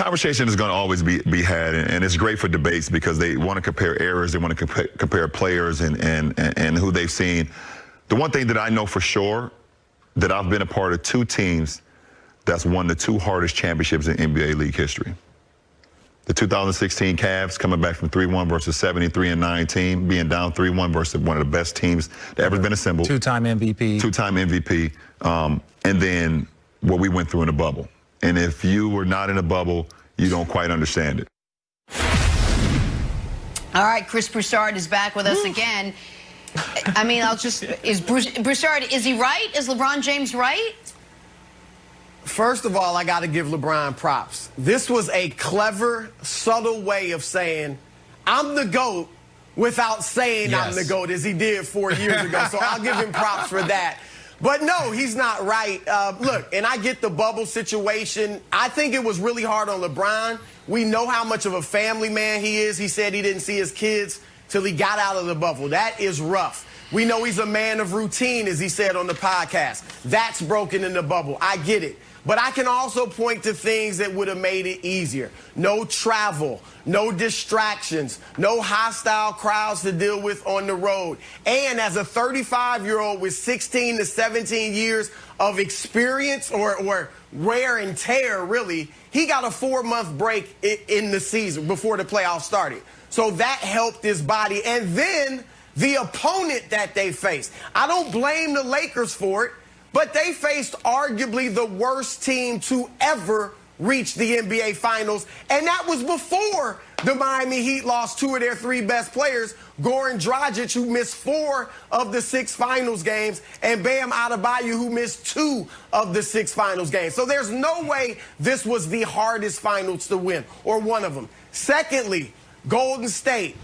conversation is going to always be had, and it's great for debates because they want to compare errors, they want to compare players and who they've seen. The one thing that I know for sure, that I've been a part of 2 teams that's won the 2 hardest championships in NBA league history. The 2016 Cavs coming back from 3-1 versus 73-9 team, being down 3-1 versus one of the best teams that ever been assembled. 2-time MVP. 2-time MVP. And then what we went through in the bubble. And if you were not in a bubble, you don't quite understand it. All right, Chris Broussard is back with us again. I mean, Broussard, is he right? Is LeBron James right? First of all, I got to give LeBron props. This was a clever, subtle way of saying, I'm the GOAT without saying I'm the GOAT, as he did 4 years ago. So I'll give him props for that. But no, he's not right. Look, and I get the bubble situation. I think it was really hard on LeBron. We know how much of a family man he is. He said he didn't see his kids till he got out of the bubble. That is rough. We know he's a man of routine, as he said on the podcast. That's broken in the bubble. I get it. But I can also point to things that would have made it easier. No travel, no distractions, no hostile crowds to deal with on the road. And as a 35-year-old with 16 to 17 years of experience or wear and tear, really, he got a 4-month break in the season before the playoffs started. So that helped his body. And then the opponent that they faced. I don't blame the Lakers for it, but they faced arguably the worst team to ever reach the NBA Finals, and that was before the Miami Heat lost 2 of their 3 best players, Goran Dragic, who missed 4 of the 6 Finals games, and Bam Adebayo, who missed 2 of the 6 Finals games. So there's no way this was the hardest Finals to win, or one of them. Secondly, Golden State.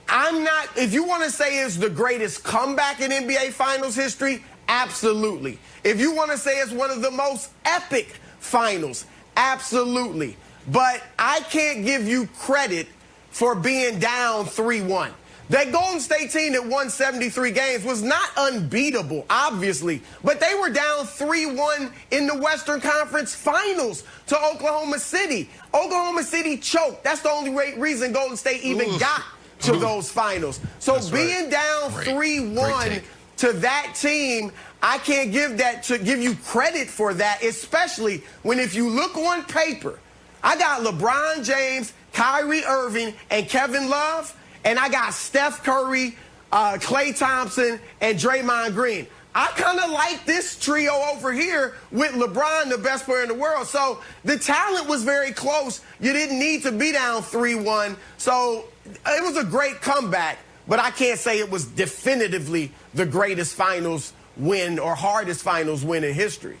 If you want to say it's the greatest comeback in NBA Finals history, absolutely. If you want to say it's one of the most epic finals, absolutely. But I can't give you credit for being down 3-1. That Golden State team that won 73 games was not unbeatable, obviously, but they were down 3-1 in the Western Conference Finals to Oklahoma City. Oklahoma City choked. That's the only reason Golden State even got to those finals. So being down 3-1 to that team, I can't give you credit for that, especially when, if you look on paper, I got LeBron James, Kyrie Irving, and Kevin Love, and I got Steph Curry, Klay Thompson, and Draymond Green. I kind of like this trio over here with LeBron, the best player in the world. So the talent was very close. You didn't need to be down 3-1. So it was a great comeback, but I can't say it was definitively the greatest finals win or hardest finals win in history.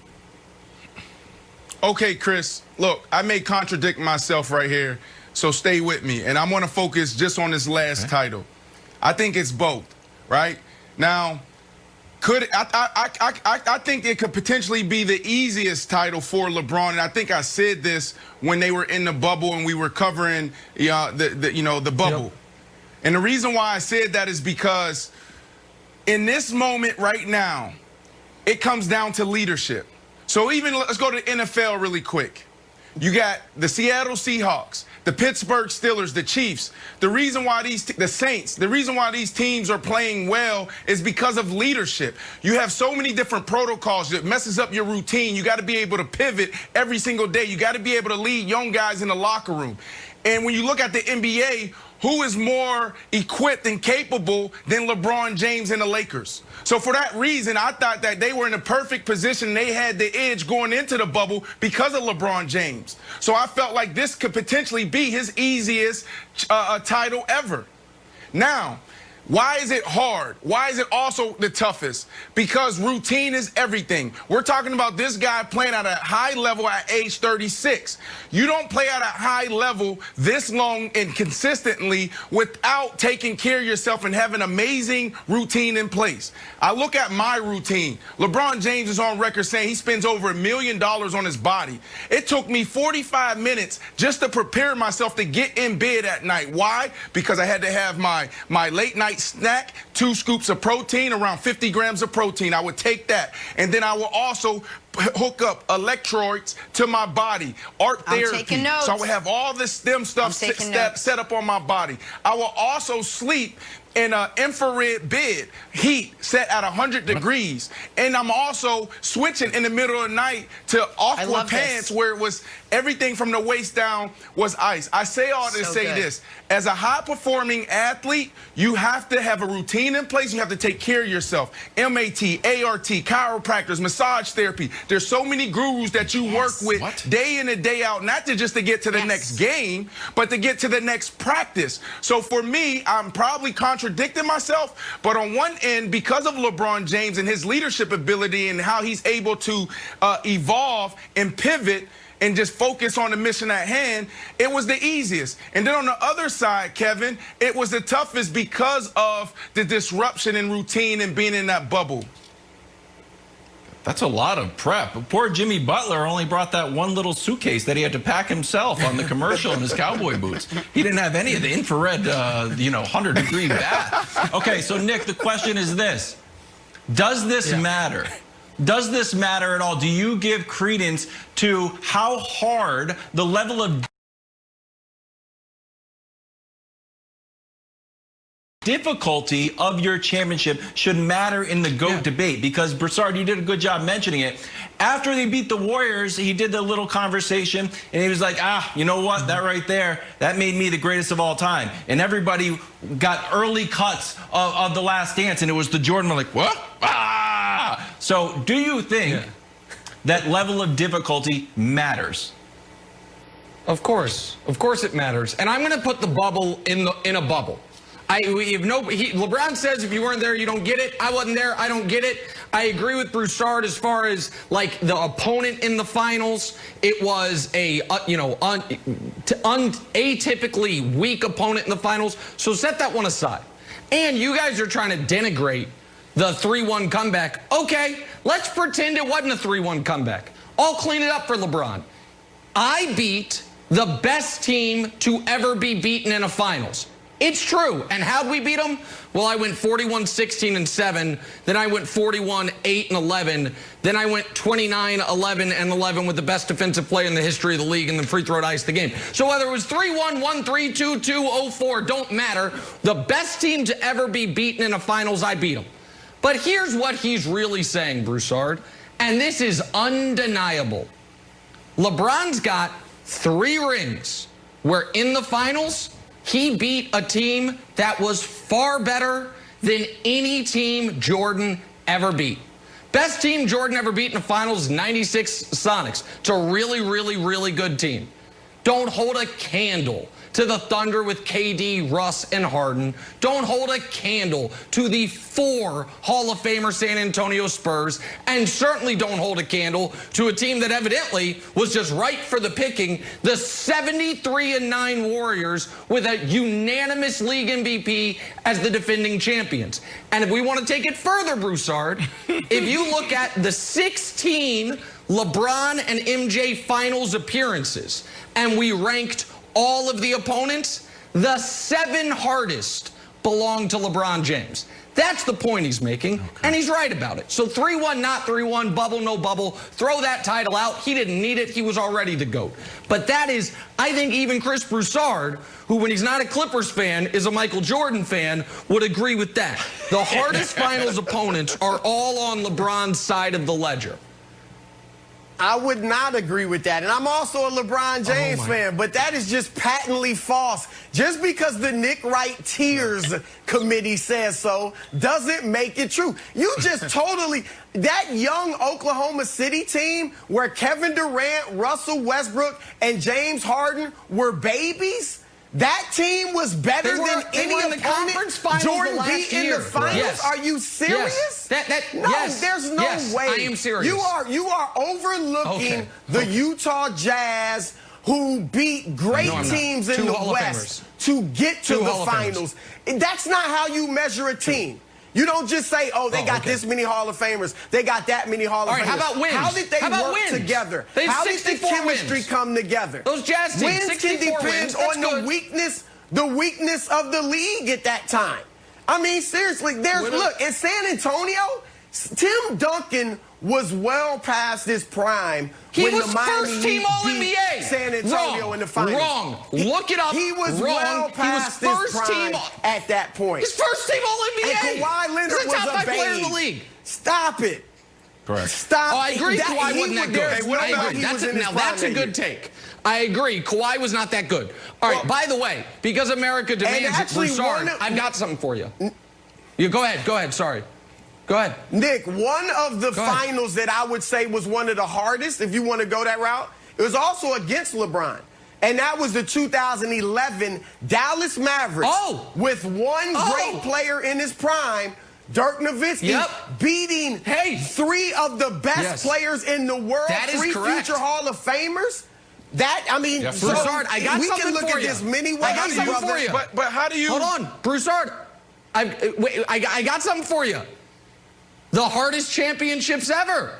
Okay, Chris, look, I may contradict myself right here, so stay with me. And I want to focus just on this last title. I think it's both, right? Now, I think it could potentially be the easiest title for LeBron, and I think I said this when they were in the bubble and we were covering the bubble. Yep. And the reason why I said that is because in this moment right now, it comes down to leadership. So let's go to the NFL really quick. You got the Seattle Seahawks, the Pittsburgh Steelers, the Chiefs. The reason why the Saints, the reason why these teams are playing well is because of leadership. You have so many different protocols that messes up your routine. You got to be able to pivot every single day. You got to be able to lead young guys in the locker room. And when you look at the NBA, who is more equipped and capable than LeBron James and the Lakers? So for that reason, I thought that they were in a perfect position. They had the edge going into the bubble because of LeBron James. So I felt like this could potentially be his easiest title ever. Now, why is it hard? Why is it also the toughest? Because routine is everything. We're talking about this guy playing at a high level at age 36. You don't play at a high level this long and consistently without taking care of yourself and having amazing routine in place. I look at my routine. LeBron James is on record saying he spends over $1 million on his body. It took me 45 minutes just to prepare myself to get in bed at night. Why? Because I had to have my late night snack, 2 scoops of protein, around 50 grams of protein. I would take that. And then I will also hook up electrodes to my body, art therapy. I'm taking notes. So I would have all this STEM stuff set up on my body. I will also sleep in an infrared bed, heat set at 100 degrees. And I'm also switching in the middle of the night to aqua pants where it was everything from the waist down was ice. I say all to say this. As a high-performing athlete, you have to have a routine in place. You have to take care of yourself. MAT, ART, chiropractors, massage therapy. There's so many gurus that you work with day in and day out, not just to get to the next game, but to get to the next practice. So for me, I'm probably contradicting myself, but on one end, because of LeBron James and his leadership ability and how he's able to evolve and pivot and just focus on the mission at hand, it was the easiest. And then on the other side, Kevin, it was the toughest because of the disruption and routine and being in that bubble. That's a lot of prep. Poor Jimmy Butler only brought that one little suitcase that he had to pack himself on the commercial in his cowboy boots. He didn't have any of the infrared, 100-degree bath. Okay, so Nick, the question is this. Does this matter? Does this matter at all? Do you give credence to how hard the level of difficulty of your championship should matter in the GOAT debate? Because, Broussard, you did a good job mentioning it. After they beat the Warriors, he did the little conversation, and he was like, you know what? That right there, that made me the greatest of all time. And everybody got early cuts of The Last Dance, and it was the Jordan, like, what? So do you think that level of difficulty matters? Of course it matters. And I'm going to put the bubble in a bubble. LeBron says if you weren't there, you don't get it. I wasn't there. I don't get it. I agree with Broussard as far as like the opponent in the finals. It was a atypically weak opponent in the finals. So set that one aside. And you guys are trying to denigrate the 3-1 comeback. Okay, let's pretend it wasn't a 3-1 comeback. I'll clean it up for LeBron. I beat the best team to ever be beaten in a finals. It's true. And how'd we beat them? Well, I went 41-16-7. Then I went 41-8-11. Then I went 29-11-11 with the best defensive play in the history of the league, and then free throw to ice the game. So whether it was 3-1, 1-3, 2-2, 0-4, don't matter. The best team to ever be beaten in a finals, I beat them. But here's what he's really saying, Broussard, and this is undeniable. LeBron's got 3 rings where in the finals, he beat a team that was far better than any team Jordan ever beat. Best team Jordan ever beat in the finals, 96 Sonics. It's a really, really, really good team. Don't hold a candle to the Thunder with KD, Russ, and Harden. Don't hold a candle to the 4 Hall of Famer San Antonio Spurs, and certainly don't hold a candle to a team that evidently was just ripe for the picking, the 73-9 Warriors with a unanimous league MVP as the defending champions. And if we want to take it further, Broussard, if you look at the 16 LeBron and MJ finals appearances, and we ranked all of the opponents, the 7 hardest belong to LeBron James. That's the point he's making, and he's right about it. So 3-1, not 3-1, bubble, no bubble. Throw that title out. He didn't need it. He was already the GOAT. But that is, I think even Chris Broussard, who when he's not a Clippers fan is a Michael Jordan fan, would agree with that. The hardest finals opponents are all on LeBron's side of the ledger. I would not agree with that. And I'm also a LeBron James fan, but that is just patently false. Just because the Nick Wright Tears Committee says so doesn't make it true. You just totally, that young Oklahoma City team where Kevin Durant, Russell Westbrook, and James Harden were babies, that team was better than any in the conference finals Jordan beat in the finals. Yes. Are you serious? Yes. There's no way. I am serious. You are overlooking the Utah Jazz, who beat great teams in the West to get to the finals. That's not how you measure a team. You don't just say, oh, they got this many Hall of Famers. They got that many Hall of Famers. How about wins? How did they work together? How did the chemistry come together? Those Jazz teams, wins can depend on the weakness of the league at that time. I mean, seriously, look, in San Antonio, Tim Duncan was well past his prime. He when was the Miami first team Heat beat All-NBA. San Antonio in the finals. Wrong. Look it up. He was wrong. well past he was his first prime team at that point. He's first team All-NBA. And Kawhi Leonard He's a top was 5 a player in babe. the league. Stop it. Correct. Stop. Oh, I agree. Kawhi wasn't that good. There's no I way agree. he was in his Now, prime that's a that good year. take. I agree. Kawhi was not that good. All right, by the way, because America demands it, actually, Broussard, I've got something for you. You go ahead. Sorry. Go ahead. Nick, one of the finals that I would say was one of the hardest, if you want to go that route, it was also against LeBron. And that was the 2011 Dallas Mavericks with one great player in his prime, Dirk Nowitzki, beating 3 of the best players in the world, that is 3 correct. future Hall of Famers. That, I mean, so Broussard, I got we something can look for at you. this many ways, I got something for you. But how do you... Hold on, Broussard. I got something for you. The hardest championships ever.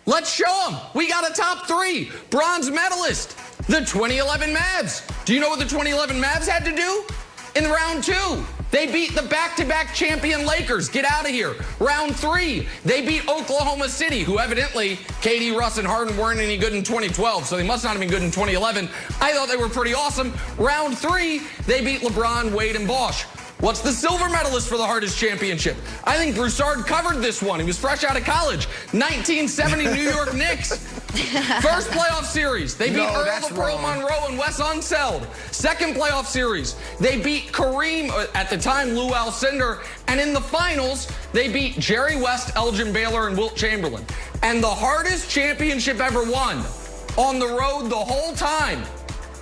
Let's show them. We got a top 3. Bronze medalist, the 2011 Mavs. Do you know what the 2011 Mavs had to do? In round 2, they beat the back-to-back champion Lakers. Get out of here. Round 3, they beat Oklahoma City, who evidently KD, Russ, and Harden weren't any good in 2012, so they must not have been good in 2011. I thought they were pretty awesome. Round 3, they beat LeBron, Wade, and Bosh. What's the silver medalist for the hardest championship? I think Broussard covered this one. He was fresh out of college. 1970 New York Knicks. First playoff series, they beat Earl the Pearl Monroe and Wes Unseld. Second playoff series, they beat Kareem, at the time Lou Alcindor. And in the finals, they beat Jerry West, Elgin Baylor, and Wilt Chamberlain. And the hardest championship ever won, on the road the whole time,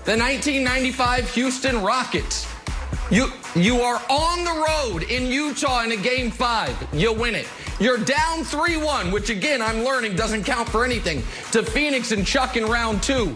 the 1995 Houston Rockets. You are on the road in Utah in a Game 5. You win it. You're down 3-1, which again, I'm learning doesn't count for anything, to Phoenix and Chuck in round 2.